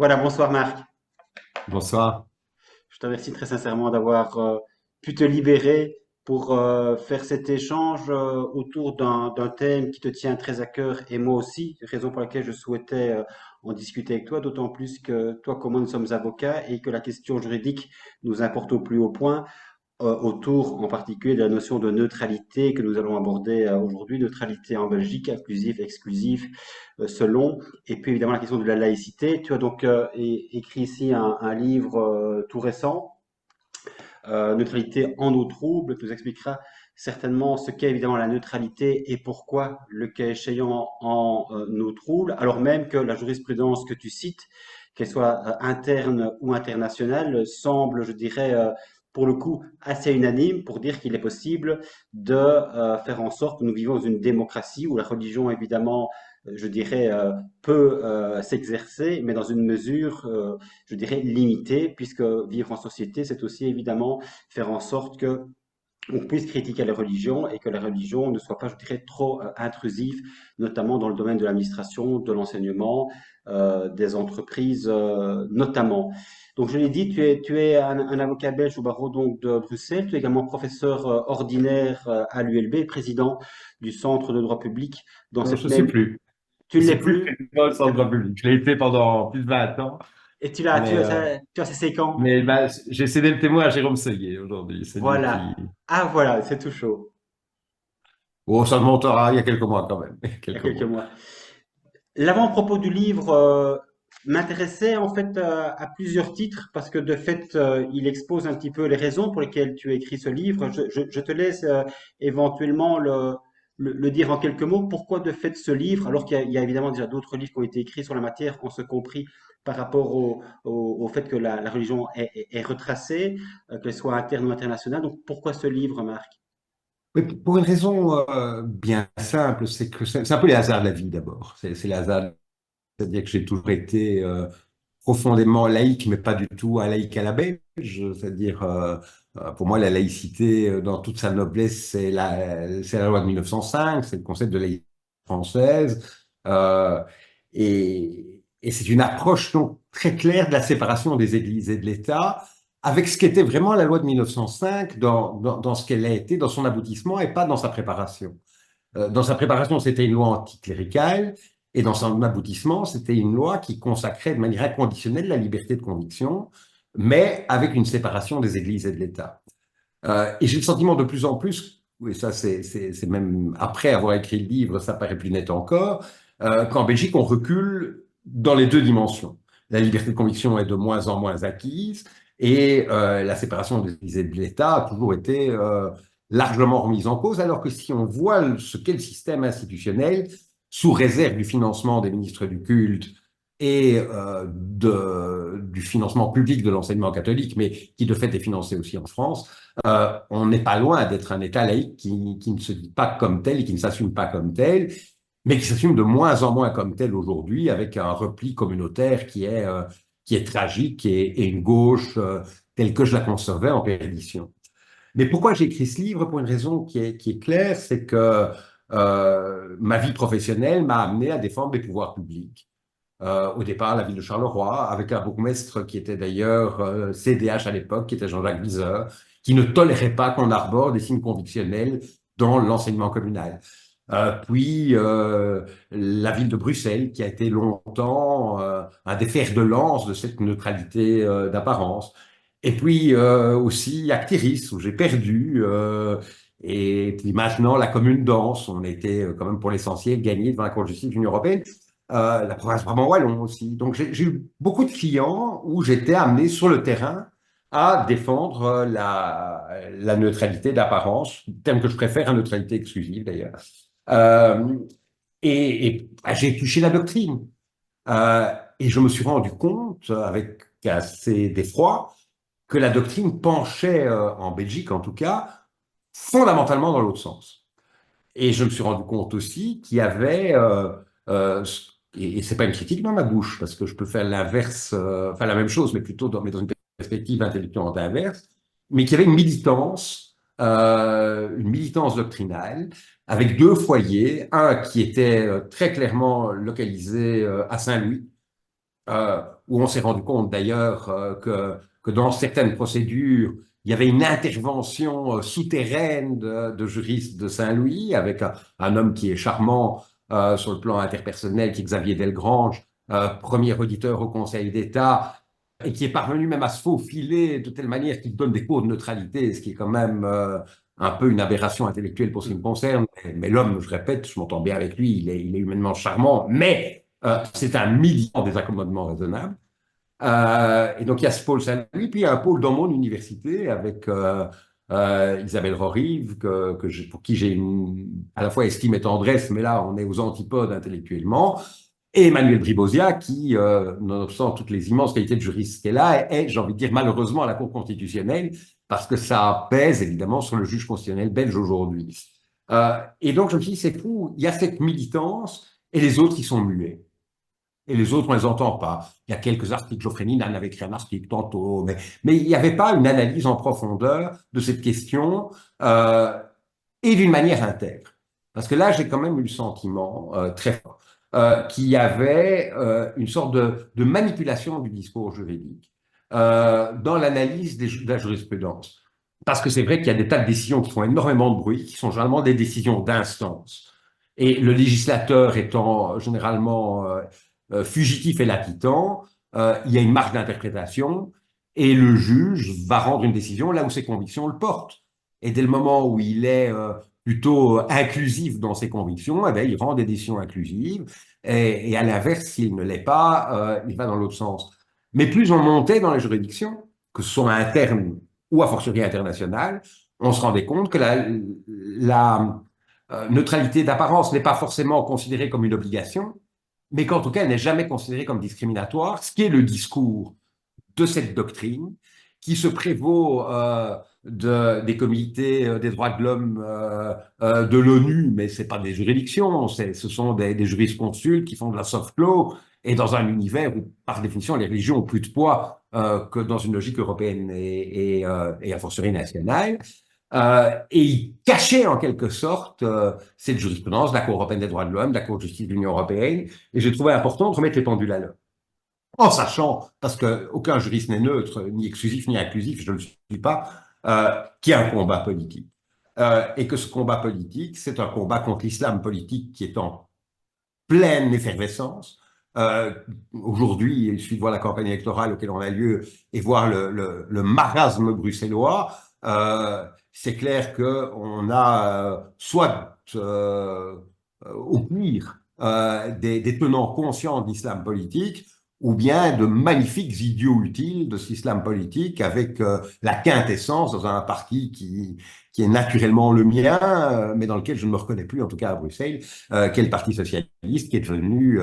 Voilà, bonsoir Marc. Bonsoir. Je te remercie très sincèrement d'avoir pu te libérer pour faire cet échange autour d'un thème qui te tient très à cœur et moi aussi, raison pour laquelle je souhaitais en discuter avec toi, d'autant plus que toi comme moi nous sommes avocats et que la question juridique nous importe au plus haut point. Autour en particulier de la notion de neutralité que nous allons aborder aujourd'hui, neutralité en Belgique, inclusive, exclusive, selon, et puis évidemment la question de la laïcité. Tu as donc écrit ici un livre tout récent, Neutralité en eau trouble, qui nous expliquera certainement ce qu'est évidemment la neutralité et pourquoi, le cas échéant, en eau trouble, alors même que la jurisprudence que tu cites, qu'elle soit interne ou internationale, semble, je dirais, pour le coup, assez unanime pour dire qu'il est possible de faire en sorte que nous vivons dans une démocratie où la religion, évidemment, je dirais, peut s'exercer, mais dans une mesure, je dirais, limitée, puisque vivre en société, c'est aussi évidemment faire en sorte que on puisse critiquer la religion et que la religion ne soit pas, je dirais, trop intrusive, notamment dans le domaine de l'administration, de l'enseignement, des entreprises notamment. Donc je l'ai dit, tu es un avocat belge au barreau donc de Bruxelles, tu es également professeur ordinaire à l'ULB, président du Centre de droit public dans Non, cette je ne suis même... plus. Tu Je ne ne l'es suis plus plus président du centre public. Je l'ai été pendant plus de 20 ans, et tu l'as, mais, tu as cessé quand? mais ben, j'ai cédé le témoin à Jérôme Seguier aujourd'hui. C'est lui Voilà. qui... Ah voilà, c'est tout chaud, Oh, ça montera il y a quelques mois quand même. il y a Quelques quelques mois. mois. L'avant-propos du livre m'intéressait en fait à plusieurs titres parce que de fait il expose un petit peu les raisons pour lesquelles tu as écrit ce livre. Je te laisse éventuellement le dire en quelques mots. Pourquoi de fait ce livre, alors qu'il y a évidemment déjà d'autres livres qui ont été écrits sur la matière, on se compris par rapport au fait que la religion est retracée, qu'elle soit interne ou internationale. Donc pourquoi ce livre, Marc? Oui, pour une raison bien simple, c'est que c'est un peu les hasards de la vie d'abord. C'est les hasards, c'est-à-dire que j'ai toujours été profondément laïque, mais pas du tout un laïque à la belge. C'est-à-dire, pour moi, la laïcité, dans toute sa noblesse, c'est la loi de 1905, c'est le concept de laïcité française. Euh, et c'est une approche donc très claire de la séparation des églises et de l'État, avec ce qu'était vraiment la loi de 1905 dans ce qu'elle a été, dans son aboutissement, et pas dans sa préparation. Dans sa préparation, c'était une loi anticléricale, et dans son aboutissement, c'était une loi qui consacrait de manière inconditionnelle la liberté de conviction, mais avec une séparation des églises et de l'État. Et j'ai le sentiment de plus en plus, et ça c'est même après avoir écrit le livre, ça paraît plus net encore, qu'en Belgique, on recule dans les deux dimensions. La liberté de conviction est de moins en moins acquise, et la séparation des églises et de l'État a toujours été largement remise en cause, alors que si on voit ce qu'est le système institutionnel, sous réserve du financement des ministres du culte et du financement public de l'enseignement catholique, mais qui de fait est financé aussi en France, on n'est pas loin d'être un État laïque qui ne se dit pas comme tel et qui ne s'assume pas comme tel, mais qui s'assume de moins en moins comme tel aujourd'hui, avec un repli communautaire qui est tragique et une gauche telle que je la concevais en perdition. Mais pourquoi j'ai écrit ce livre? Pour une raison qui est claire, c'est que ma vie professionnelle m'a amené à défendre les pouvoirs publics. Au départ, la ville de Charleroi, avec un bourgmestre qui était d'ailleurs CDH à l'époque, qui était Jean-Jacques Viseur, qui ne tolérait pas qu'on arbore des signes convictionnels dans l'enseignement communal. Puis la ville de Bruxelles, qui a été longtemps un des fers de lance de cette neutralité d'apparence. Et puis aussi Actiris, où j'ai perdu. Et puis maintenant, la commune d'Ans, on était quand même pour l'essentiel gagné devant la Cour de justice de l'Union européenne. La province Brabant-Wallon aussi. Donc j'ai eu beaucoup de clients où j'étais amené sur le terrain à défendre la neutralité d'apparence, terme que je préfère à neutralité exclusive d'ailleurs. Euh, et j'ai touché la doctrine. Et je me suis rendu compte, avec assez d'effroi, que la doctrine penchait, en Belgique en tout cas, fondamentalement dans l'autre sens. Et je me suis rendu compte aussi qu'il y avait, et c'est pas une critique dans ma bouche, parce que je peux faire l'inverse, enfin la même chose, mais plutôt mais dans une perspective intellectuelle inverse, mais qu'il y avait une militance doctrinale, avec deux foyers, un qui était très clairement localisé à Saint-Louis, où on s'est rendu compte d'ailleurs que dans certaines procédures, il y avait une intervention souterraine de juristes de Saint-Louis, avec un homme qui est charmant sur le plan interpersonnel, qui est Xavier Delgrange, premier auditeur au Conseil d'État, et qui est parvenu même à se faufiler de telle manière qu'il donne des cours de neutralité, ce qui est quand même un peu une aberration intellectuelle pour ce qui me concerne. Mais l'homme, je répète, je m'entends bien avec lui, il est humainement charmant, mais c'est un militant des accommodements raisonnables. Et donc, il y a ce pôle Saint-Louis, puis il y a un pôle dans mon université avec Isabelle Rorive, pour qui j'ai à la fois estime et tendresse, mais là, on est aux antipodes intellectuellement, et Emmanuel Bribosia, qui, nonobstant toutes les immenses qualités de juriste qu'elle a, est, j'ai envie de dire, malheureusement à la Cour constitutionnelle, parce que ça pèse évidemment sur le juge constitutionnel belge aujourd'hui. Et donc, je me suis dit, c'est fou, il y a cette militance, et les autres, ils sont muets. Et les autres, on ne les entend pas. Il y a quelques articles, Geoffrey Ninan avait écrit un article tantôt, mais il n'y avait pas une analyse en profondeur de cette question et d'une manière intègre. Parce que là, j'ai quand même eu le sentiment très fort qu'il y avait une sorte de manipulation du discours juridique dans l'analyse de la jurisprudence. Parce que c'est vrai qu'il y a des tas de décisions qui font énormément de bruit, qui sont généralement des décisions d'instance. Et le législateur étant généralement fugitif et latitant, il y a une marge d'interprétation et le juge va rendre une décision là où ses convictions le portent. Et dès le moment où il est plutôt inclusif dans ses convictions, eh bien, il rend des décisions inclusives. Et à l'inverse, s'il ne l'est pas, il va dans l'autre sens. Mais plus on montait dans les juridictions, que ce soit interne ou a fortiori internationale, on se rendait compte que la neutralité d'apparence n'est pas forcément considérée comme une obligation, mais qu'en tout cas, elle n'est jamais considérée comme discriminatoire, ce qui est le discours de cette doctrine qui se prévaut des comités des droits de l'homme de l'ONU, mais ce n'est pas des juridictions, ce sont des jurisconsultes qui font de la soft law, et dans un univers où, par définition, les religions ont plus de poids que dans une logique européenne et a fortiori nationale. Et il cachait en quelque sorte cette jurisprudence de la Cour européenne des droits de l'homme, de la Cour de justice de l'Union européenne, et j'ai trouvé important de remettre les pendules à l'heure. En sachant, parce qu'aucun juriste n'est neutre, ni exclusif, ni inclusif, je ne le suis pas, qu'il y a un combat politique. Et que ce combat politique, c'est un combat contre l'islam politique qui est en pleine effervescence. Aujourd'hui, il suffit de voir la campagne électorale auquel on a lieu et voir le marasme bruxellois. C'est clair qu'on a soit au pire des tenants conscients de l'islam politique, ou bien de magnifiques idiots utiles de cet islam politique avec la quintessence dans un parti qui est naturellement le mien, mais dans lequel je ne me reconnais plus, en tout cas à Bruxelles, qui est le Parti socialiste, qui est devenu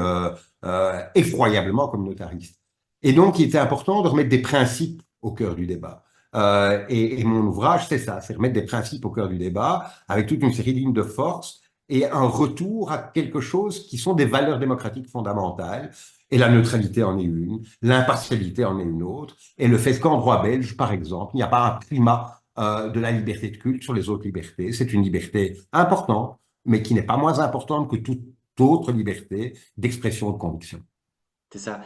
effroyablement communautariste. Et donc, il était important de remettre des principes au cœur du débat. Et mon ouvrage, c'est ça, c'est remettre des principes au cœur du débat, avec toute une série de lignes de force et un retour à quelque chose qui sont des valeurs démocratiques fondamentales. Et la neutralité en est une, l'impartialité en est une autre, et le fait qu'en droit belge, par exemple, il n'y a pas un primat de la liberté de culte sur les autres libertés. C'est une liberté importante, mais qui n'est pas moins importante que toute autre liberté d'expression ou de conviction. C'est ça.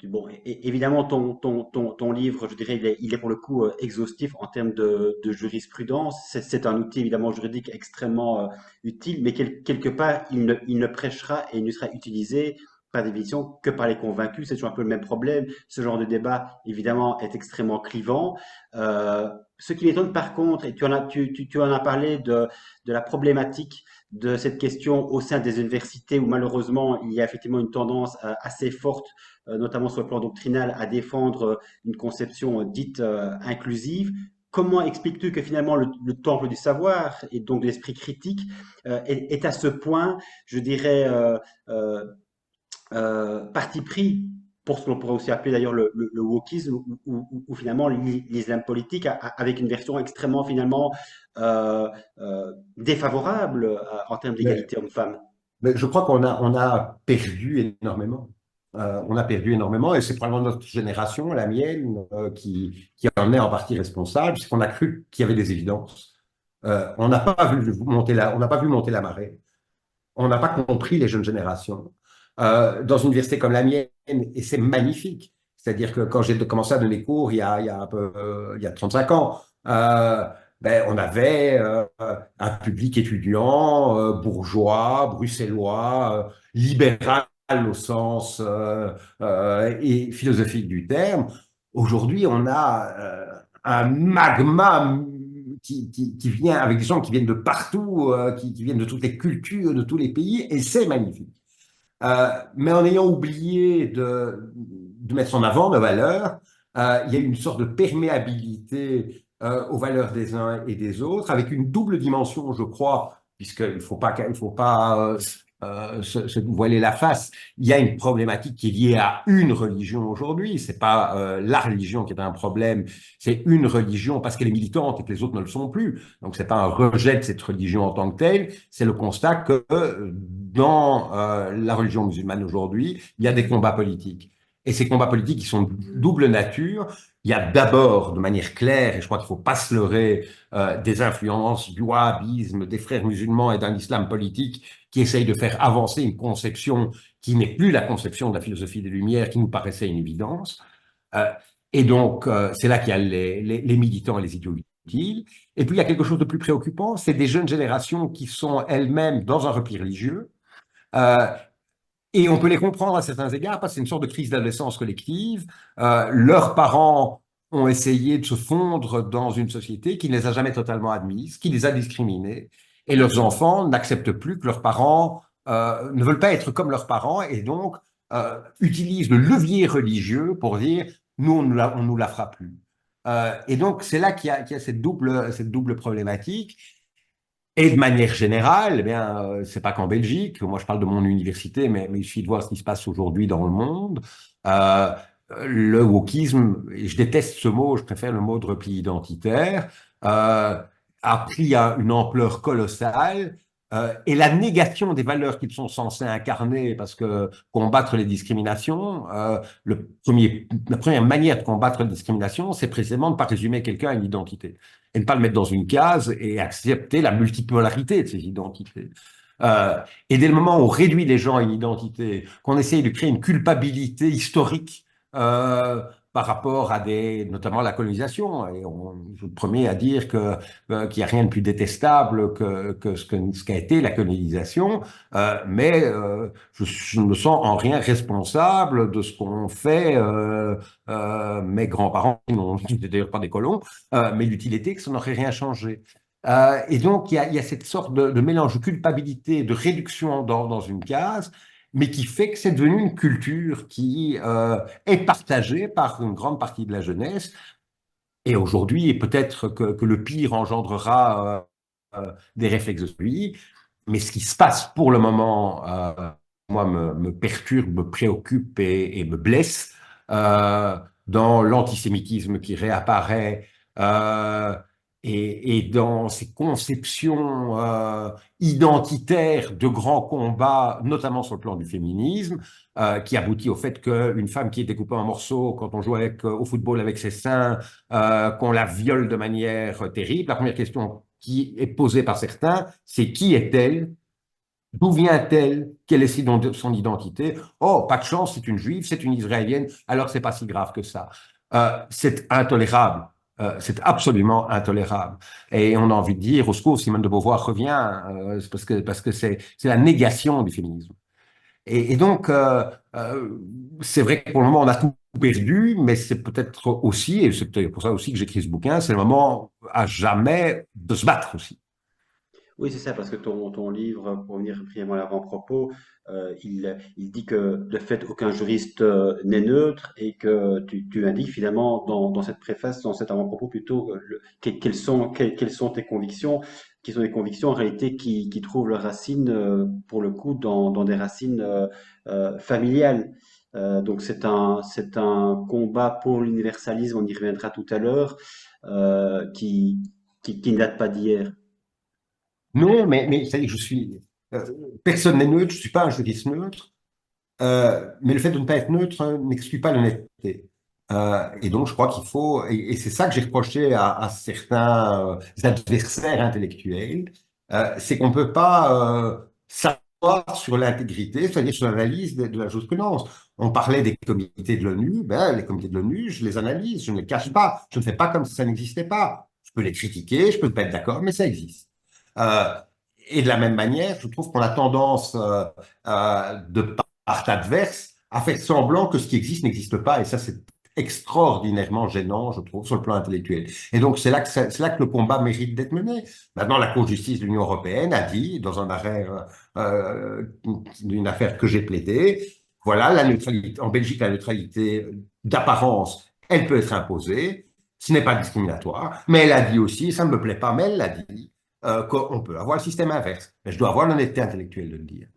Bon, évidemment, ton livre, je dirais, il est pour le coup exhaustif en termes de jurisprudence. C'est un outil évidemment juridique extrêmement utile, mais quelque part, il ne prêchera et il ne sera utilisé par définition que par les convaincus. C'est toujours un peu le même problème. Ce genre de débat, évidemment, est extrêmement clivant. Ce qui m'étonne par contre, et tu en as parlé de la problématique de cette question au sein des universités où malheureusement il y a effectivement une tendance assez forte, notamment sur le plan doctrinal, à défendre une conception dite inclusive. Comment expliques-tu que finalement le temple du savoir et donc de l'esprit critique est à ce point, je dirais, parti pris pour ce qu'on pourrait aussi appeler d'ailleurs le wokisme ou finalement l'islam politique avec une version extrêmement finalement défavorable en termes Mais, d'égalité homme-femme. mais je crois qu'on a perdu énormément. On a perdu énormément et c'est probablement notre génération, la mienne, qui en est en partie responsable, c'est qu'on a cru qu'il y avait des évidences. On n'a pas vu on n'a pas vu monter la marée. On n'a pas compris les jeunes générations. Dans une université comme la mienne, et c'est magnifique. C'est-à-dire que quand j'ai commencé à donner cours il y a un peu, il y a 35 ans, ben, on avait un public étudiant, bourgeois, bruxellois, libéral au sens et philosophique du terme. Aujourd'hui, on a un magma qui vient avec des gens qui viennent de partout, qui viennent de toutes les cultures, de tous les pays, et c'est magnifique. Mais en ayant oublié de mettre en avant nos valeurs, il y a une sorte de perméabilité aux valeurs des uns et des autres, avec une double dimension, je crois, puisqu'il ne faut pas se voiler la face. Il y a une problématique qui est liée à une religion aujourd'hui. C'est pas la religion qui est un problème, c'est une religion parce qu'elle est militante et que les autres ne le sont plus. Donc c'est pas un rejet de cette religion en tant que telle, c'est le constat que dans la religion musulmane aujourd'hui, il y a des combats politiques. Et ces combats politiques, qui sont de double nature. Il y a d'abord, de manière claire, et je crois qu'il ne faut pas se leurrer, des influences du wahhabisme, des frères musulmans et d'un islam politique qui essayent de faire avancer une conception qui n'est plus la conception de la philosophie des Lumières, qui nous paraissait une évidence. Euh, et donc, c'est là qu'il y a les militants et les idiots utiles. Et puis, il y a quelque chose de plus préoccupant, c'est des jeunes générations qui sont elles-mêmes dans un repli religieux. Euh, et on peut les comprendre à certains égards parce que c'est une sorte de crise d'adolescence collective. Leurs parents ont essayé de se fondre dans une société qui ne les a jamais totalement admises, qui les a discriminés. Et leurs enfants n'acceptent plus que leurs parents ne veulent pas être comme leurs parents et donc utilisent le levier religieux pour dire nous, on nous la fera plus. Et donc, c'est là qu'il y a cette double problématique. Et de manière générale, eh bien, c'est pas qu'en Belgique. Moi, je parle de mon université, mais il suffit de voir ce qui se passe aujourd'hui dans le monde. Euh, le wokisme, et je déteste ce mot, je préfère le mot de repli identitaire, a pris une ampleur colossale. Et la négation des valeurs qu'ils sont censés incarner, parce que combattre les discriminations, la première manière de combattre la discrimination, c'est précisément de ne pas résumer quelqu'un à une identité et ne pas le mettre dans une case et accepter la multipolarité de ces identités. Et dès le moment où on réduit les gens à une identité, qu'on essaye de créer une culpabilité historique euh, par rapport à notamment la colonisation, et je suis le premier à dire qu'il n'y a rien de plus détestable que ce qu'a été la colonisation, mais je ne me sens en rien responsable de ce qu'ont fait mes grands-parents, qui n'étaient d'ailleurs pas des colons, mais l'utilité que ça n'aurait rien changé. Et donc, il y a cette sorte de mélange de culpabilité, de réduction dans une case, mais qui fait que c'est devenu une culture qui est partagée par une grande partie de la jeunesse. Et aujourd'hui, et peut-être que le pire engendrera des réflexes de celui, mais ce qui se passe pour le moment, moi, me perturbe, me préoccupe et me blesse dans l'antisémitisme qui réapparaît euh, et dans ces conceptions identitaires de grands combats, notamment sur le plan du féminisme, qui aboutit au fait qu'une femme qui est découpée en morceaux quand on joue au football avec ses seins, qu'on la viole de manière terrible. La première question qui est posée par certains, c'est qui est-elle? D'où vient-elle? Quelle est son identité? Oh, pas de chance, c'est une juive, c'est une israélienne, alors c'est pas si grave que ça. C'est intolérable. C'est absolument intolérable. Et on a envie de dire, au secours, Simone de Beauvoir revient, parce que c'est la négation du féminisme. Et donc, c'est vrai que pour le moment, on a tout perdu, mais c'est peut-être aussi, et c'est peut-être pour ça aussi que j'écris ce bouquin, c'est le moment à jamais de se battre aussi. Oui, c'est ça, parce que ton livre, pour venir brièvement à l'avant-propos, il dit que de fait, aucun juriste n'est neutre et que tu indiques finalement dans cette préface, dans cet avant-propos plutôt, quelles sont tes convictions, qui sont des convictions en réalité qui trouvent leurs racines, pour le coup, dans des racines familiales. Donc c'est un combat pour l'universalisme, on y reviendra tout à l'heure, qui ne date pas d'hier. Non, mais c'est-à-dire que euh, personne n'est neutre, je ne suis pas un juriste neutre, mais le fait de ne pas être neutre n'exclut pas l'honnêteté. Et donc, je crois qu'il faut, et c'est ça que j'ai reproché à certains adversaires intellectuels, c'est qu'on ne peut pas sur l'intégrité, c'est-à-dire sur l'analyse de la jurisprudence. On parlait des comités de l'ONU, ben, les comités de l'ONU, je les analyse, je ne les cache pas, je ne fais pas comme si ça n'existait pas. Je peux les critiquer, je peux ne pas être d'accord, mais ça existe. Euh, et de la même manière, je trouve qu'on a tendance, de part adverse, à faire semblant que ce qui existe n'existe pas, et ça, c'est extraordinairement gênant, je trouve, sur le plan intellectuel. Et donc, c'est là que le combat mérite d'être mené. Maintenant, la Cour de justice de l'Union européenne a dit, dans un arrêt d'une affaire que j'ai plaidée, voilà, la neutralité, en Belgique, la neutralité d'apparence, elle peut être imposée, ce n'est pas discriminatoire, mais elle a dit aussi, ça ne me plaît pas, mais elle l'a dit, qu'on peut avoir le système inverse. Mais je dois avoir l'honnêteté intellectuelle de le dire.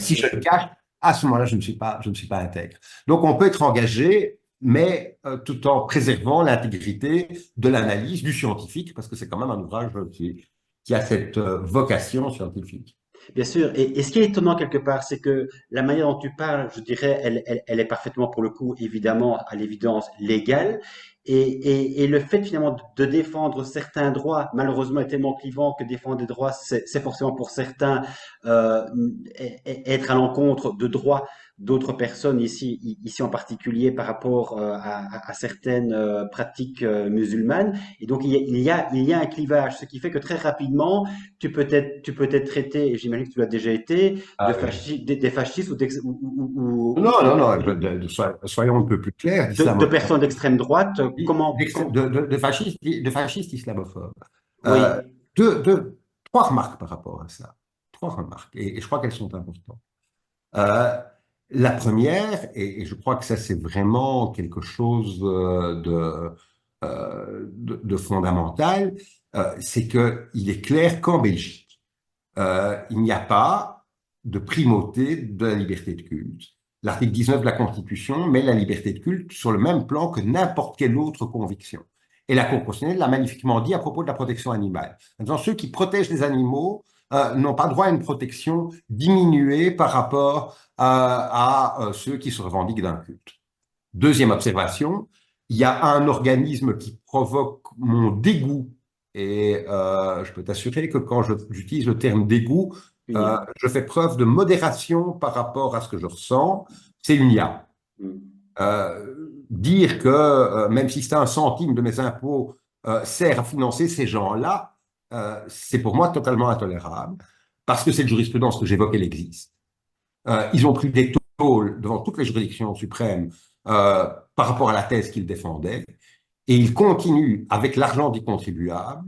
Si je le cache, à ce moment-là, je ne suis pas intègre. Donc, on peut être engagé, mais tout en préservant l'intégrité de l'analyse du scientifique, parce que c'est quand même un ouvrage qui a cette vocation scientifique. Bien sûr. Et ce qui est étonnant quelque part, c'est que la manière dont tu parles, je dirais, elle est parfaitement pour le coup, évidemment, à l'évidence, légale. Et le fait finalement de défendre certains droits, malheureusement, est tellement clivant que défendre des droits, c'est forcément pour certains euh, être à l'encontre de droits d'autres personnes, ici en particulier par rapport à certaines pratiques musulmanes. Et donc il y a un clivage, ce qui fait que très rapidement, tu peux être traité, et j'imagine que tu l'as déjà été, Ah, oui. des fascistes Non, non, non, soyons un peu plus clairs, de d'islamophobe, personnes d'extrême droite. de fascistes islamophobes. Euh, Oui, trois remarques par rapport à ça. Trois remarques, et je crois qu'elles sont importantes. Euh, la première, et je crois que ça c'est vraiment quelque chose de fondamental, c'est qu'il est clair qu'en Belgique, il n'y a pas de primauté de la liberté de culte. L'article 19 de la Constitution met la liberté de culte sur le même plan que n'importe quelle autre conviction. Et la Cour constitutionnelle l'a magnifiquement dit à propos de la protection animale. En disant, ceux qui protègent les animaux n'ont pas droit à une protection diminuée par rapport à ceux qui se revendiquent d'un culte. Deuxième observation, il y a un organisme qui provoque mon dégoût. Et je peux t'assurer que quand j'utilise le terme dégoût, union. je fais preuve de modération par rapport à ce que je ressens. C'est l'UNIA. Dire que même si c'est un centime de mes impôts sert à financer ces gens-là, c'est pour moi totalement intolérable parce que cette jurisprudence que j'évoque, elle existe. Ils ont pris des tôles devant toutes les juridictions suprêmes par rapport à la thèse qu'ils défendaient et ils continuent, avec l'argent des contribuables,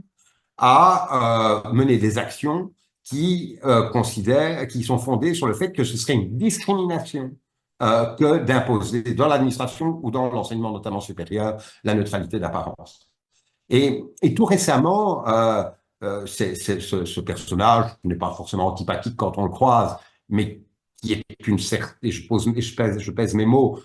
à mener des actions qui sont fondées sur le fait que ce serait une discrimination que d'imposer dans l'administration ou dans l'enseignement notamment supérieur la neutralité d'apparence. Et tout récemment, ce personnage qui n'est pas forcément antipathique quand on le croise, mais qui est une certaine, et je pèse mes mots,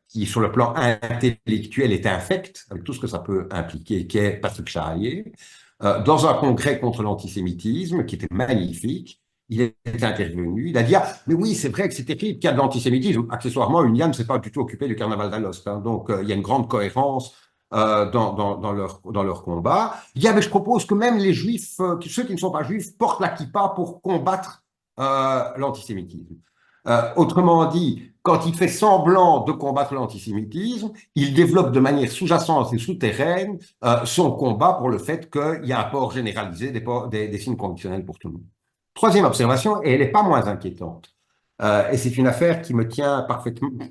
qui sur le plan intellectuel est infect, avec tout ce que ça peut impliquer, qui est Patrick Charaillet, dans un congrès contre l'antisémitisme qui était magnifique. Il est intervenu, il a dit, ah, mais oui, c'est vrai que c'est terrible qu'il y a de l'antisémitisme. Accessoirement, UNIA ne s'est pas du tout occupé du carnaval d'Alost. Hein, donc, il y a une grande cohérence dans leur combat. Il dit, ah, mais je propose que même les juifs, ceux qui ne sont pas juifs, portent la kippa pour combattre l'antisémitisme. Autrement dit, quand il fait semblant de combattre l'antisémitisme, il développe de manière sous-jacente et souterraine son combat pour le fait qu'il y a un port généralisé des signes conditionnels pour tout le monde. Troisième observation, et elle n'est pas moins inquiétante, et c'est une affaire qui me tient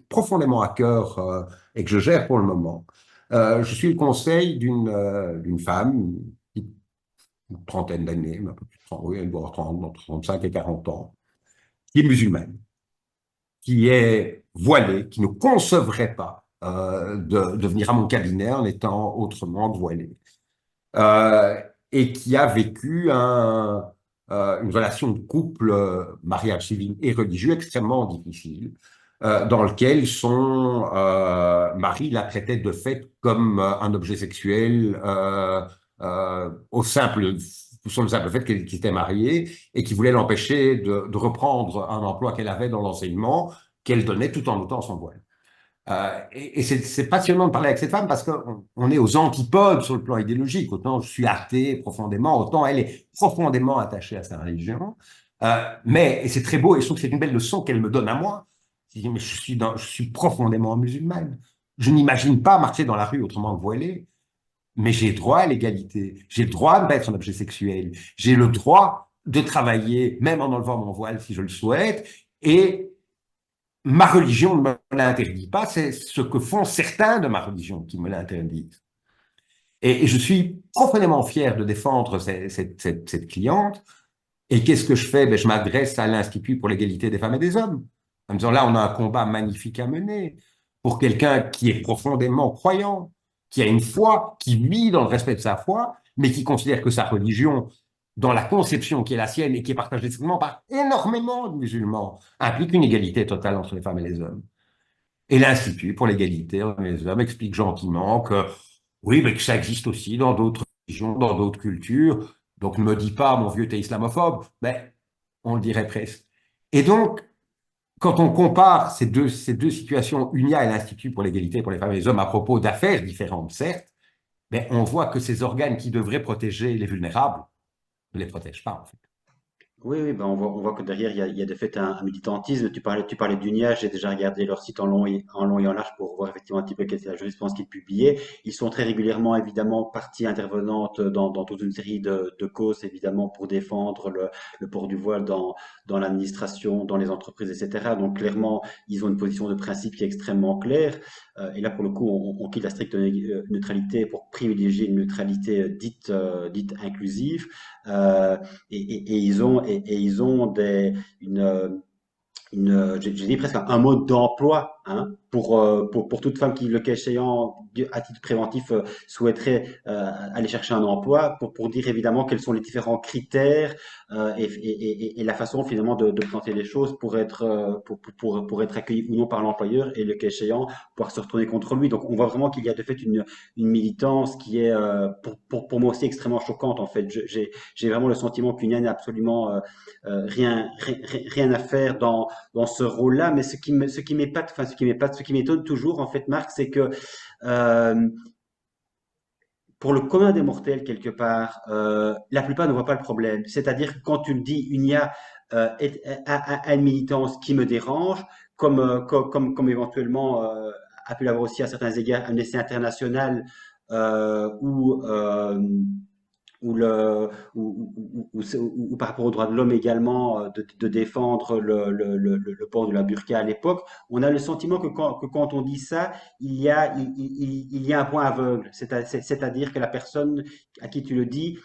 profondément à cœur et que je gère pour le moment. Je suis le conseil d'une femme, une trentaine d'années, un peu plus de 30, oui, elle doit avoir 30, entre 35 et 40 ans, qui est musulmane, qui est voilée, qui ne concevrait pas de venir à mon cabinet en étant autrement voilée, euh, et qui a vécu une relation de couple, mariage civil et religieux extrêmement difficile, dans lequel son mari la traitait de fait comme un objet sexuel sur le simple fait qu'il était marié et qui voulait l'empêcher de reprendre un emploi qu'elle avait dans l'enseignement qu'elle donnait tout en ôtant son voile. Et c'est passionnant de parler avec cette femme parce qu'on est aux antipodes sur le plan idéologique. Autant je suis athée profondément, autant elle est profondément attachée à sa religion. Et c'est très beau, et je trouve que c'est une belle leçon qu'elle me donne à moi. Je dis, mais je suis profondément musulmane. Je n'imagine pas marcher dans la rue autrement que voilé, mais j'ai droit à l'égalité. J'ai le droit de mettre un objet sexuel. J'ai le droit de travailler, même en enlevant mon voile si je le souhaite. Et ma religion ne me l'interdit pas, c'est ce que font certains de ma religion qui me l'interdisent. Et je suis profondément fier de défendre cette cliente. Et qu'est-ce que je fais? Ben, je m'adresse à l'Institut pour l'égalité des femmes et des hommes. En me disant, là, on a un combat magnifique à mener pour quelqu'un qui est profondément croyant, qui a une foi, qui vit dans le respect de sa foi, mais qui considère que sa religion, dans la conception qui est la sienne et qui est partagée seulement par énormément de musulmans, implique une égalité totale entre les femmes et les hommes. Et l'Institut pour l'égalité des hommes explique gentiment que oui, mais que ça existe aussi dans d'autres religions, dans d'autres cultures. Donc ne me dis pas, mon vieux, t'es islamophobe. Mais on le dirait presque. Et donc, quand on compare ces deux situations, UNIA et l'Institut pour l'égalité pour les femmes et les hommes, à propos d'affaires différentes, certes, mais on voit que ces organes qui devraient protéger les vulnérables ne les protègent pas, en fait. Oui, oui, ben on voit que derrière, il y a de fait un militantisme. Tu parlais d'UNIA, j'ai déjà regardé leur site en long et en large pour voir effectivement un petit peu quelle était la jurisprudence qu'ils publiaient. Ils sont très régulièrement, évidemment, partie intervenante dans toute une série de causes, évidemment, pour défendre le port du voile dans l'administration, dans les entreprises, etc. Donc, clairement, ils ont une position de principe qui est extrêmement claire. Et là, pour le coup, on quitte la stricte neutralité pour privilégier une neutralité dite inclusive. Euh, et ils ont j'ai dit presque un mode d'emploi hein, pour toute femme qui, le cas échéant, à titre préventif, souhaiterait aller chercher un emploi, pour dire évidemment quels sont les différents critères et la façon finalement de présenter les choses pour être accueilli ou non par l'employeur et le cas échéant, pouvoir se retourner contre lui. Donc on voit vraiment qu'il y a de fait une militance qui est pour moi aussi extrêmement choquante en fait. J'ai vraiment le sentiment qu'Union n'a absolument rien à faire dans ce rôle-là. Mais ce qui m'épate, enfin ce qui m'étonne toujours en fait, Marc, c'est que euh, pour le commun des mortels quelque part, la plupart ne voient pas le problème. C'est-à-dire que quand tu le dis, une IA a une militance qui me dérange, comme éventuellement a pu l'avoir aussi à certains égards Amnesty International euh, ou euh, ou par rapport aux droits de l'homme également, de défendre le port de la burqa à l'époque, on a le sentiment que quand on dit ça, il y a un point aveugle. C'est-à-dire que la personne à qui tu le dis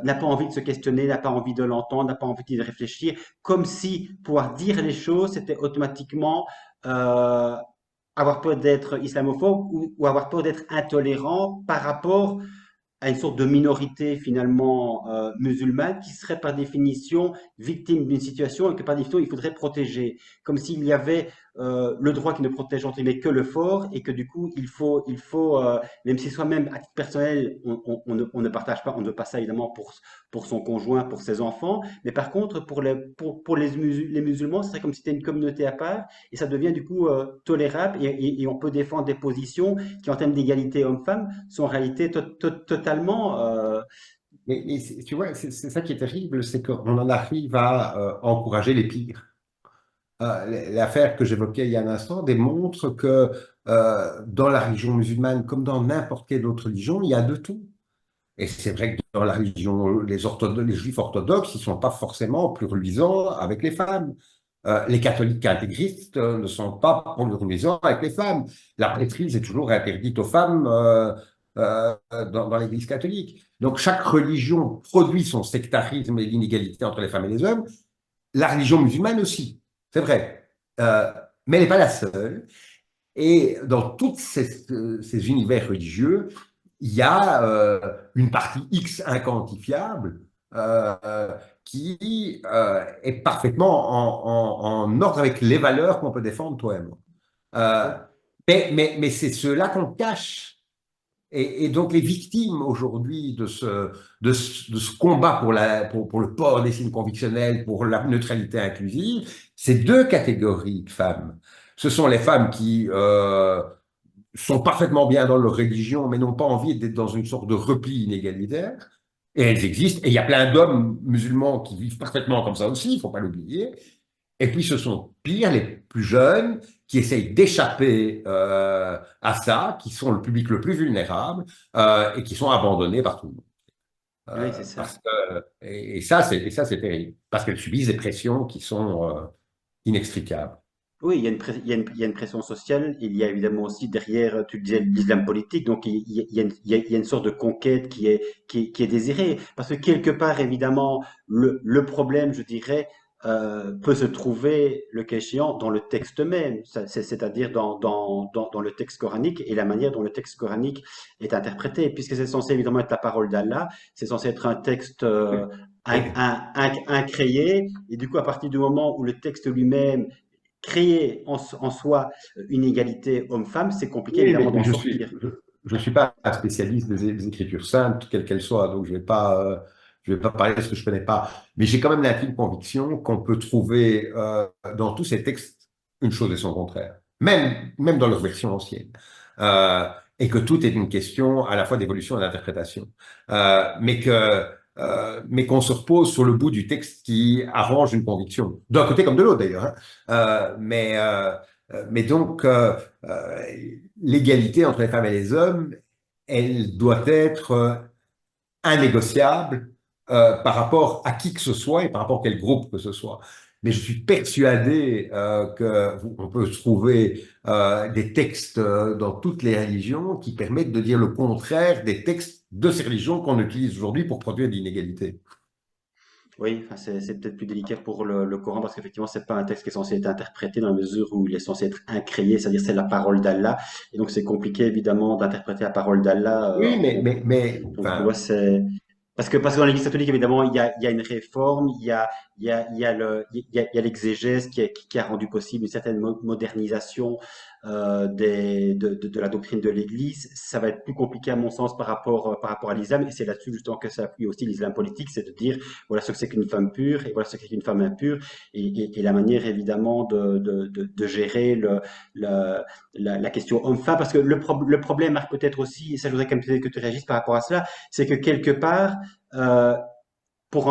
n'a pas envie de se questionner, n'a pas envie de l'entendre, n'a pas envie de réfléchir, comme si pouvoir dire les choses, c'était automatiquement avoir peur d'être islamophobe ou avoir peur d'être intolérant par rapport à une sorte de minorité finalement musulmane qui serait par définition victime d'une situation et que par définition il faudrait protéger. Comme s'il y avait le droit qui ne protège entre guillemets que le fort et que du coup même si soi-même à titre personnel on ne partage pas, on ne veut pas ça évidemment pour son conjoint, pour ses enfants, mais par contre pour les musulmans, ce serait comme si c'était une communauté à part et ça devient du coup tolérable et on peut défendre des positions qui en termes d'égalité homme-femme sont en réalité totalement Tu vois, c'est ça qui est terrible, c'est qu'on en arrive à encourager les pires. L'affaire que j'évoquais il y a un instant démontre que dans la religion musulmane, comme dans n'importe quelle autre religion, il y a de tout. Et c'est vrai que dans la religion, les juifs orthodoxes, ils ne sont pas forcément plus reluisants avec les femmes. Les catholiques intégristes ne sont pas plus reluisants avec les femmes. La prêtrise est toujours interdite aux femmes dans l'Église catholique. Donc chaque religion produit son sectarisme et l'inégalité entre les femmes et les hommes. La religion musulmane aussi, c'est vrai. Euh, mais elle n'est pas la seule. Et dans tous ces univers religieux, il y a une partie X inquantifiable qui est parfaitement en ordre avec les valeurs qu'on peut défendre toi et moi. Euh, mais c'est ceux-là qu'on cache. Et donc les victimes aujourd'hui de ce combat pour le port des signes convictionnels, pour la neutralité inclusive, c'est deux catégories de femmes. Ce sont les femmes qui sont parfaitement bien dans leur religion, mais n'ont pas envie d'être dans une sorte de repli inégalitaire. Et elles existent. Et il y a plein d'hommes musulmans qui vivent parfaitement comme ça aussi, il ne faut pas l'oublier. Et puis ce sont pire les plus jeunes qui essayent d'échapper à ça, qui sont le public le plus vulnérable et qui sont abandonnés par tout le monde. Oui, c'est ça. Et ça, c'est terrible, parce qu'elles subissent des pressions qui sont inextricables. Oui, il y a une pression sociale, il y a évidemment aussi derrière, tu le disais, l'islam politique, donc il y a une sorte de conquête qui est désirée. Parce que quelque part, évidemment, le problème, je dirais, peut se trouver, le cas échéant, dans le texte même, c'est-à-dire dans le texte coranique et la manière dont le texte coranique est interprété. Puisque c'est censé évidemment être la parole d'Allah, c'est censé être un texte incréé, et du coup, à partir du moment où le texte lui-même créer en soi une égalité homme-femme, c'est compliqué Oui, évidemment d'en mais sortir. je suis pas un spécialiste des Écritures saintes, quelles qu'elles soient, donc je vais pas parler de ce que je connais pas. Mais j'ai quand même l'intime conviction qu'on peut trouver dans tous ces textes une chose et son contraire, même dans leur version ancienne. Euh, et que tout est une question à la fois d'évolution et d'interprétation. Mais qu'on se repose sur le bout du texte qui arrange une conviction, d'un côté comme de l'autre d'ailleurs. Hein. Mais donc, euh, l'égalité entre les femmes et les hommes, elle doit être innégociable par rapport à qui que ce soit et par rapport à quel groupe que ce soit. Mais je suis persuadé qu'on peut trouver des textes dans toutes les religions qui permettent de dire le contraire des textes de ces religions qu'on utilise aujourd'hui pour produire de l'inégalité. Oui, enfin, c'est peut-être plus délicat pour le Coran parce qu'effectivement, c'est pas un texte qui est censé être interprété dans la mesure où il est censé être incréé, c'est-à-dire c'est la parole d'Allah. Et donc, c'est compliqué évidemment d'interpréter la parole d'Allah. Oui, Donc, tu vois, enfin, c'est parce que dans l'Église catholique, évidemment, il y a une réforme, il y a l'exégèse qui a rendu possible une certaine modernisation de la doctrine de l'Église. Ça va être plus compliqué à mon sens par rapport à l'islam, et c'est là-dessus justement que s'appuie aussi l'islam politique, c'est de dire voilà ce que c'est qu'une femme pure et voilà ce que c'est qu'une femme impure, et la manière évidemment de gérer la question homme-femme, parce que le problème, Marc, peut-être aussi, et ça je voudrais que tu réagisses par rapport à cela, c'est que quelque part, euh, pour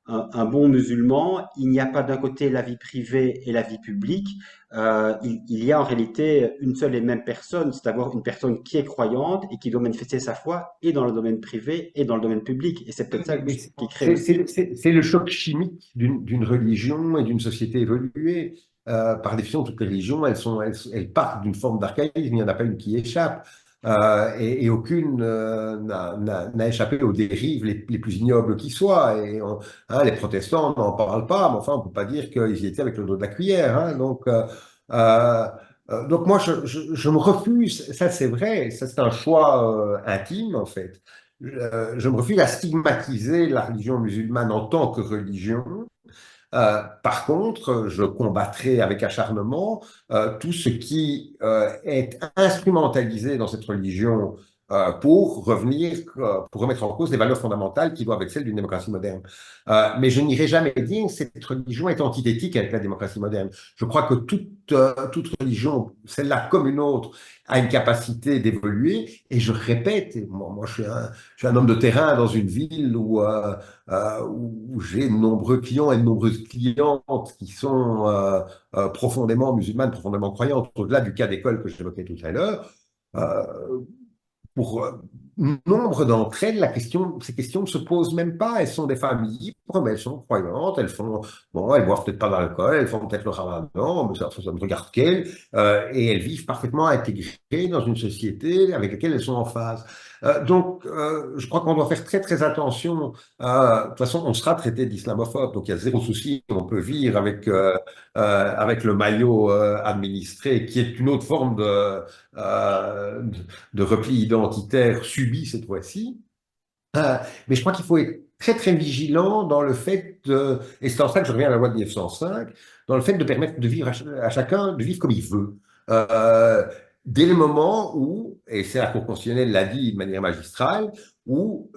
un bon musulman, il n'y a pas d'un côté la vie privée et la vie publique. Il y a en réalité une seule et même personne, c'est à dire une personne qui est croyante et qui doit manifester sa foi et dans le domaine privé et dans le domaine public. Et c'est peut-être ça mais qui crée aussi. c'est le choc chimique d'une religion et d'une société évoluée. Par définition, toutes les religions, elles partent d'une forme d'archaïsme, il n'y en a pas une qui échappe. Et aucune n'a échappé aux dérives les plus ignobles qui soient. Hein, les protestants, on n'en parle pas, mais enfin, on ne peut pas dire qu'ils y étaient avec le dos de la cuillère. Hein, euh, donc moi, je me refuse, ça c'est vrai, ça c'est un choix intime en fait. Je me refuse à stigmatiser la religion musulmane en tant que religion. Par contre, je combattrai avec acharnement tout ce qui est instrumentalisé dans cette religion pour remettre en cause les valeurs fondamentales qui doivent être celles d'une démocratie moderne. Mais je n'irai jamais dire que cette religion est antithétique avec la démocratie moderne. Je crois que toute religion, celle-là comme une autre, a une capacité d'évoluer. Et je répète, moi je suis un homme de terrain dans une ville où j'ai de nombreux clients et de nombreuses clientes qui sont profondément musulmanes, profondément croyantes, au-delà du cas d'école que j'évoquais tout à l'heure. Euh, pour nombre d'entre elles, ces questions ne se posent même pas. Elles sont des femmes libres, mais elles sont croyantes. Bon, elles boivent peut-être pas d'alcool, elles font peut-être le ramadan, mais ça ne regarde qu'elles. Et elles vivent parfaitement intégrées dans une société avec laquelle elles sont en phase. Je crois qu'on doit faire très très attention. De toute façon, on sera traité d'islamophobe, donc il y a zéro souci. On peut vivre avec le maillot administré, qui est une autre forme de repli identitaire subi cette fois-ci. Mais je crois qu'il faut être très très vigilant dans le fait et c'est en ça que je reviens à la loi de 1905, dans le fait de permettre de vivre à chacun de vivre comme il veut. Euh, Dès le moment où, et c'est la Cour constitutionnelle l'a dit de manière magistrale, où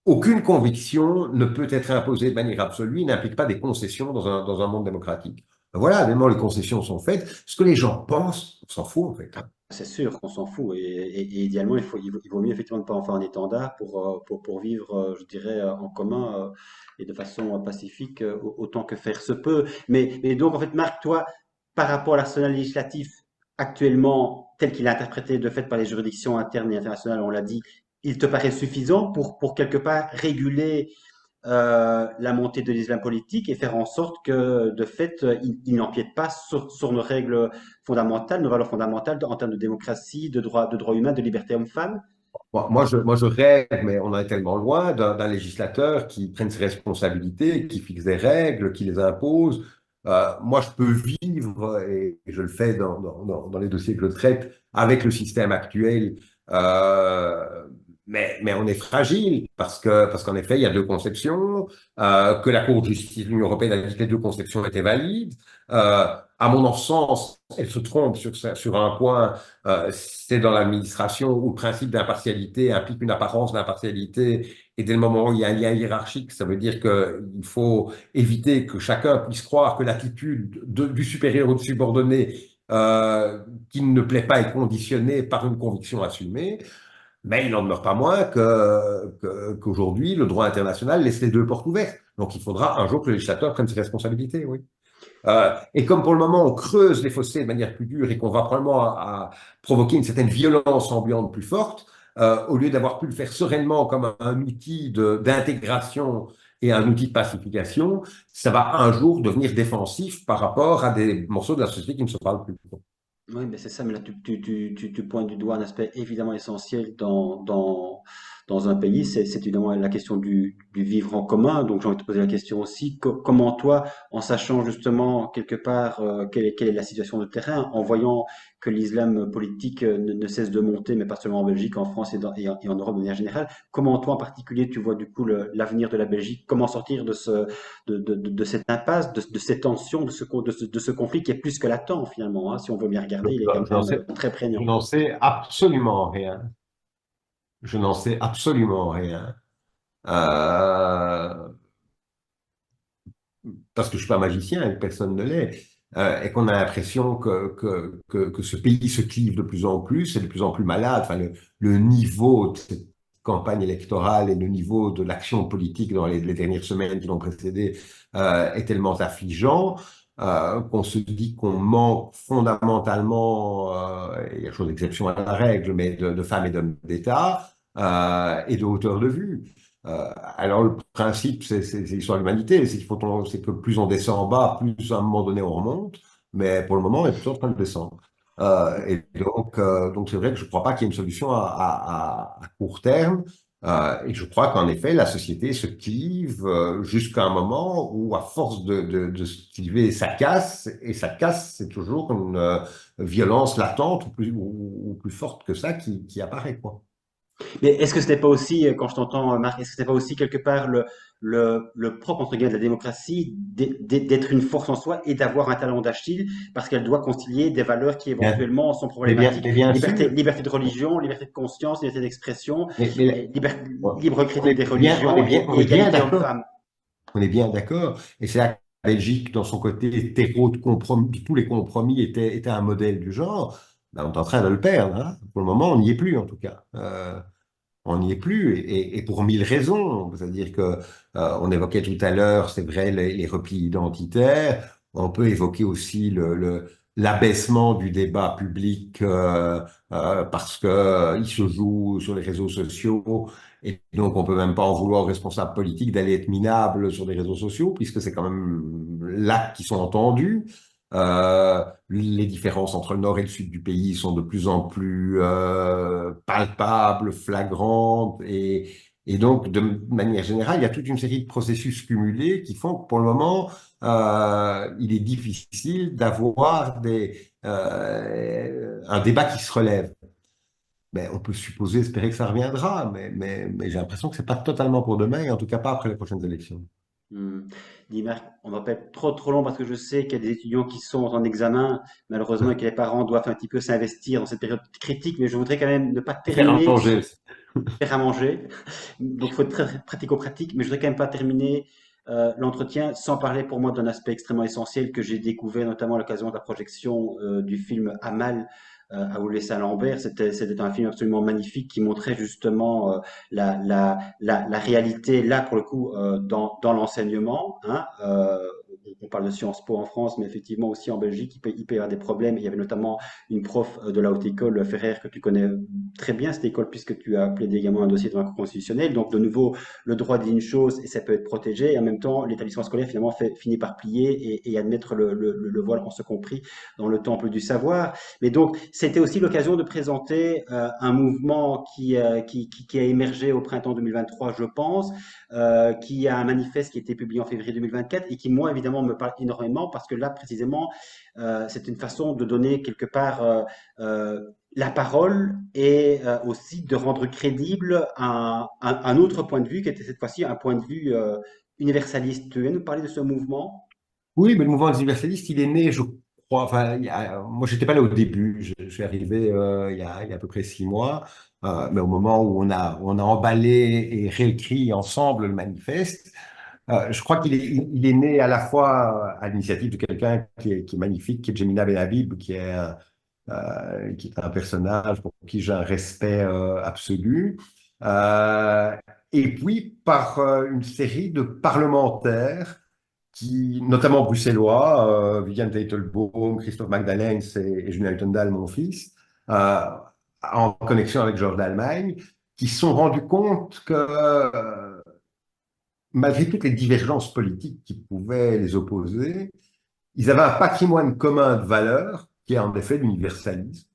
aucune conviction ne peut être imposée de manière absolue, n'implique pas des concessions dans un monde démocratique. Voilà, dès le moment où les concessions sont faites, ce que les gens pensent, on s'en fout en fait. Hein. c'est sûr qu'on s'en fout. Et idéalement, il vaut mieux effectivement ne pas en faire un étendard pour vivre, je dirais, en commun et de façon pacifique autant que faire se peut. Mais donc, en fait, Marc, toi, par rapport à l'arsenal législatif actuellement, tel qu'il est interprété de fait par les juridictions internes et internationales, on l'a dit, il te paraît suffisant pour quelque part réguler la montée de l'islam politique et faire en sorte que, de fait, il n'empiète pas sur nos règles fondamentales, nos valeurs fondamentales en termes de démocratie, de droits humains, de liberté homme-femme. Moi, je rêve, mais on en est tellement loin d'un législateur qui prenne ses responsabilités, qui fixe des règles, qui les impose. Moi, je peux vivre, et je le fais dans les dossiers que je traite, avec le système actuel. Euh, mais on est fragile parce qu'en effet, il y a deux conceptions, que la Cour de justice de l'Union européenne a dit que les deux conceptions étaient valides. À mon sens, elle se trompe sur un point, c'est dans l'administration où le principe d'impartialité implique une apparence d'impartialité. Et dès le moment où il y a un lien hiérarchique, ça veut dire qu'il faut éviter que chacun puisse croire que l'attitude du supérieur ou du subordonné qui ne plaît pas est conditionnée par une conviction assumée. Mais il n'en demeure pas moins qu'aujourd'hui, le droit international laisse les deux portes ouvertes. Donc il faudra un jour que le législateur prenne ses responsabilités, oui. Et comme pour le moment, on creuse les fossés de manière plus dure et qu'on va probablement à provoquer une certaine violence ambiante plus forte, au lieu d'avoir pu le faire sereinement comme un outil d'intégration et un outil de pacification, ça va un jour devenir défensif par rapport à des morceaux de la société qui ne se parlent plus. Oui, mais c'est ça, mais là tu pointes du doigt un aspect évidemment essentiel dans un pays, c'est évidemment la question du vivre en commun. Donc j'ai envie de te poser la question aussi, comment toi, en sachant justement quelque part quelle est la situation de terrain, en voyant que l'islam politique ne cesse de monter, mais pas seulement en Belgique, en France et en Europe de manière générale, comment toi en particulier tu vois du coup l'avenir de la Belgique, comment sortir de cette impasse, de cette tension, de ce conflit qui est plus que latent finalement, hein, si on veut bien regarder, il est quand Je n'en même sais, très je prégnant. n'en sais absolument rien. Je n'en sais absolument rien. Euh, parce que je suis pas magicien et personne ne l'est, et qu'on a l'impression que ce pays se clive de plus en plus, et de plus en plus malade. Enfin, le niveau de cette campagne électorale et le niveau de l'action politique dans les dernières semaines qui l'ont précédé est tellement affligeant qu'on se dit qu'on manque fondamentalement, il y a chose d'exception à la règle, mais de femmes et d'hommes d'État et de hauteur de vue. Alors, le principe, c'est l'histoire de l'humanité. C'est que plus on descend en bas, plus à un moment donné on remonte. Mais pour le moment, on est plutôt en train de descendre. Donc c'est vrai que je ne crois pas qu'il y ait une solution à court terme. Et je crois qu'en effet, la société se clive jusqu'à un moment où, à force de se cliver, ça casse. Et ça casse, c'est toujours une violence latente ou plus forte que ça qui apparaît, quoi. Mais est-ce que ce n'est pas aussi, quand je t'entends, Marc, est-ce que ce n'est pas aussi quelque part le propre, entre guillemets, de la démocratie, d'être une force en soi et d'avoir un talent d'Achille, parce qu'elle doit concilier des valeurs qui Bien, éventuellement sont problématiques, mais bien liberté, sûr. liberté de religion, liberté de conscience, liberté d'expression, Mais libre on critique des on est religions bien, on et est bien égalité d'accord. homme-femme. On est bien d'accord. Et c'est là que la Belgique, dans son côté terreau de compromis, de tous les compromis, était un modèle du genre. Ben, on est en train de le perdre, hein. Pour le moment, on n'y est plus, en tout cas. On n'y est plus, et pour mille raisons. C'est-à-dire que on évoquait tout à l'heure, c'est vrai, les replis identitaires. On peut évoquer aussi l'abaissement du débat public parce que il se joue sur les réseaux sociaux, et donc on peut même pas en vouloir aux responsables politiques d'aller être minables sur les réseaux sociaux, puisque c'est quand même là qu'ils sont entendus. Les différences entre le nord et le sud du pays sont de plus en plus palpables, flagrantes, et donc, de manière générale, il y a toute une série de processus cumulés qui font que pour le moment, il est difficile d'avoir un débat qui se relève. Mais on peut supposer, espérer que ça reviendra, mais j'ai l'impression que c'est pas totalement pour demain, et en tout cas pas après les prochaines élections. Hmm. Dis Marc, on va pas être trop long parce que je sais qu'il y a des étudiants qui sont en examen, malheureusement, et que les parents doivent un petit peu s'investir dans cette période critique, mais je voudrais quand même ne pas Faire à terminer manger. faire à manger. Donc, il faut être très pratico-pratique, mais je voudrais quand même pas terminer l'entretien sans parler pour moi d'un aspect extrêmement essentiel que j'ai découvert notamment à l'occasion de la projection du film Amal à Oulé Saint-Lambert. C'était un film absolument magnifique qui montrait justement la réalité, là pour le coup, dans l'enseignement. Hein. On parle de Sciences Po en France, mais effectivement aussi en Belgique, il peut y avoir des problèmes. Il y avait notamment une prof de la haute école, Ferrer, que tu connais très bien, cette école, puisque tu as plaidé également un dossier devant la Cour constitutionnelle. Donc, de nouveau, le droit dit une chose et ça peut être protégé. Et en même temps, l'établissement scolaire finalement finit par plier et admettre le voile, en ce compris, dans le temple du savoir. Mais donc, c'était aussi l'occasion de présenter un mouvement qui a émergé au printemps 2023, je pense, qui a un manifeste qui a été publié en février 2024 et qui, moi, évidemment, me parle énormément parce que là, précisément, c'est une façon de donner quelque part la parole et aussi de rendre crédible un autre point de vue qui était cette fois-ci un point de vue universaliste. Tu veux nous parler de ce mouvement? Oui, mais le mouvement universaliste, il est né, je crois, enfin, moi, j'étais pas là au début, je suis arrivé il y a à peu près 6 mois, mais au moment où on a emballé et réécrit ensemble le manifeste, je crois il est né à la fois à l'initiative de quelqu'un qui est magnifique, qui est Jemina Benhabib, qui est un personnage pour qui j'ai un respect absolu, euh, et puis par une série de parlementaires notamment bruxellois, Viviane Teitelbaum, Christophe Magdalens et Julien Utendaal, mon fils, euh, en connexion avec Georges d'Allemagne, qui se sont rendus compte que malgré toutes les divergences politiques qui pouvaient les opposer, ils avaient un patrimoine commun de valeurs qui est en effet l'universalisme,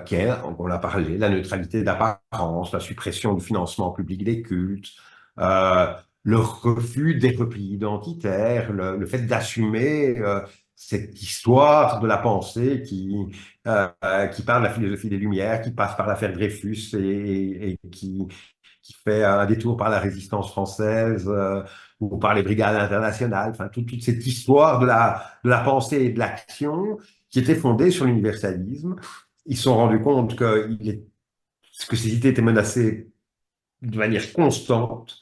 qui est, on l'a parlé, la neutralité d'apparence, la suppression du financement public des cultes, euh, le refus des replis identitaires, le fait d'assumer cette histoire de la pensée qui part de la philosophie des Lumières, qui passe par l'affaire Dreyfus et qui fait un détour par la résistance française ou par les brigades internationales, enfin toute cette histoire de la pensée et de l'action qui était fondée sur l'universalisme. Ils se sont rendus compte que ces idées étaient menacées de manière constante,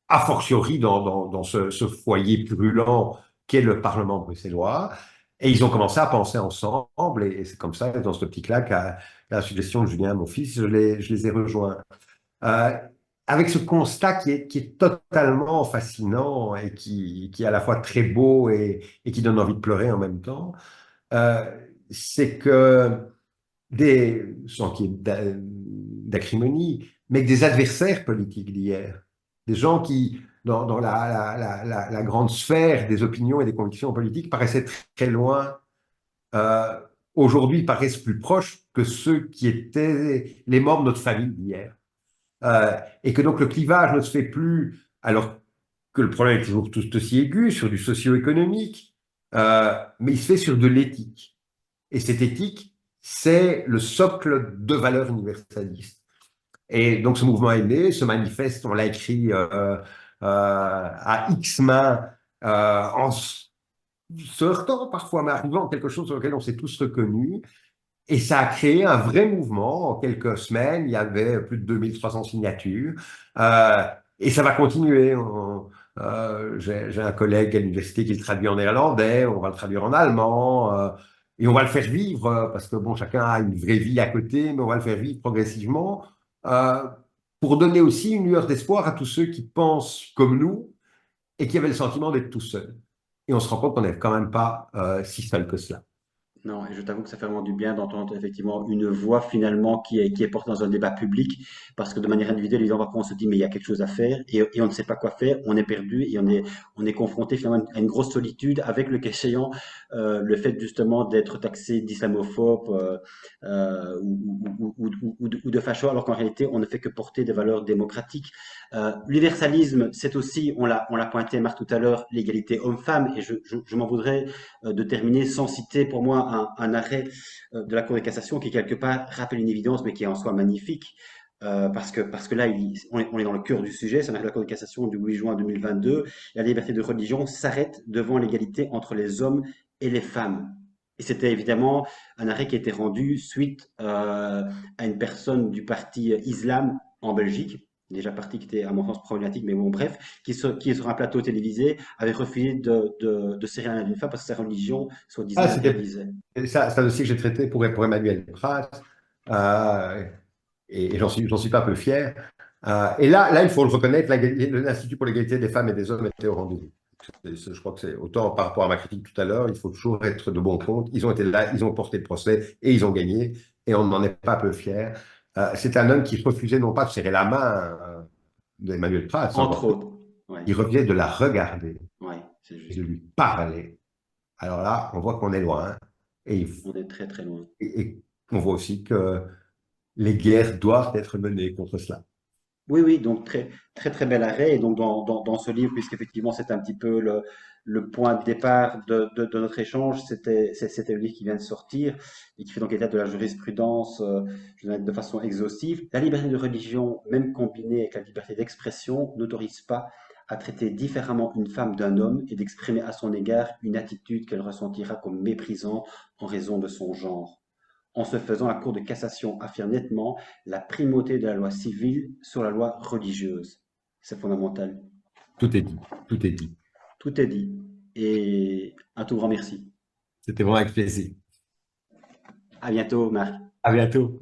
a fortiori dans ce foyer brûlant qu'est le Parlement bruxellois. Et ils ont commencé à penser ensemble, et c'est comme ça, dans cette optique-là, qu'à la suggestion de Julien, mon fils, je les ai rejoints. Euh, avec ce constat qui est totalement fascinant et qui est à la fois très beau et qui donne envie de pleurer en même temps, euh, c'est que sans qu'il y ait d'acrimonie, mais que des adversaires politiques d'hier, des gens qui, dans la grande sphère des opinions et des convictions politiques, paraissaient très loin, euh, aujourd'hui paraissent plus proches que ceux qui étaient les membres de notre famille d'hier. Et que donc le clivage ne se fait plus, alors que le problème est toujours tout aussi aigu, sur du socio-économique, mais il se fait sur de l'éthique. Et cette éthique, c'est le socle de valeurs universalistes. Et donc ce mouvement est né, ce manifeste, on l'a écrit à X mains, en se heurtant parfois, mais arrivant à quelque chose sur lequel on s'est tous reconnus. Et ça a créé un vrai mouvement. En quelques semaines, il y avait plus de 2300 signatures. Euh, et ça va continuer. J'ai un collègue à l'université qui le traduit en néerlandais, on va le traduire en allemand, et on va le faire vivre, parce que bon, chacun a une vraie vie à côté, mais on va le faire vivre progressivement, euh, pour donner aussi une lueur d'espoir à tous ceux qui pensent comme nous et qui avaient le sentiment d'être tout seuls. Et on se rend compte qu'on n'est quand même pas si seul que cela. Non, et je t'avoue que ça fait vraiment du bien d'entendre effectivement une voix finalement qui est portée dans un débat public, parce que de manière individuelle, évidemment, parfois on se dit mais il y a quelque chose à faire et on ne sait pas quoi faire, on est perdu et on est confronté finalement à une grosse solitude avec le cas échéant, le fait justement d'être taxé d'islamophobe ou de facho, alors qu'en réalité on ne fait que porter des valeurs démocratiques. L'universalisme, c'est aussi, on l'a pointé Marc tout à l'heure, l'égalité homme-femme, et je m'en voudrais de terminer sans citer pour moi un arrêt de la Cour de cassation qui quelque part rappelle une évidence mais qui est en soi magnifique. Parce que là, on est dans le cœur du sujet, c'est un arrêt de la Cour de cassation du 8 juin 2022. La liberté de religion s'arrête devant l'égalité entre les hommes et les femmes. Et c'était évidemment un arrêt qui a été rendu suite à une personne du parti Islam en Belgique, déjà parti qui était à mon sens problématique, mais bon, bref, qui est sur un plateau télévisé, avait refusé de serrer la main d'une femme parce que sa religion, soi-disant, Ah, c'était l'interdisait. ça aussi que j'ai traité pour Emmanuel Prat, euh, et j'en suis pas peu fier. Et là, il faut le reconnaître, l'Institut pour l'égalité des femmes et des hommes était au rendez-vous. Je crois que c'est autant par rapport à ma critique tout à l'heure, il faut toujours être de bon compte. Ils ont été là, ils ont porté le procès et ils ont gagné, et on n'en est pas peu fiers. C'est un homme qui refusait non pas de serrer la main d'Emmanuel Prats, c'est Entre encore plus, autres. Ouais, il refusait de la regarder ouais, c'est et de juste. lui parler. Alors là, on voit qu'on est loin, hein. et, il On est très très loin. et on voit aussi que les guerres doivent être menées contre cela. Oui, oui, donc très, très, très bel arrêt. Et donc, dans ce livre, puisqu'effectivement, c'est un petit peu le point de départ de notre échange, c'était le livre qui vient de sortir et qui fait donc état de la jurisprudence, je vais dire de façon exhaustive. La liberté de religion, même combinée avec la liberté d'expression, n'autorise pas à traiter différemment une femme d'un homme et d'exprimer à son égard une attitude qu'elle ressentira comme méprisante en raison de son genre. En ce faisant, la Cour de cassation affirme nettement la primauté de la loi civile sur la loi religieuse. C'est fondamental. Tout est dit, tout est dit. Tout est dit. Et un tout grand merci. C'était vraiment avec plaisir. À bientôt, Marc. À bientôt.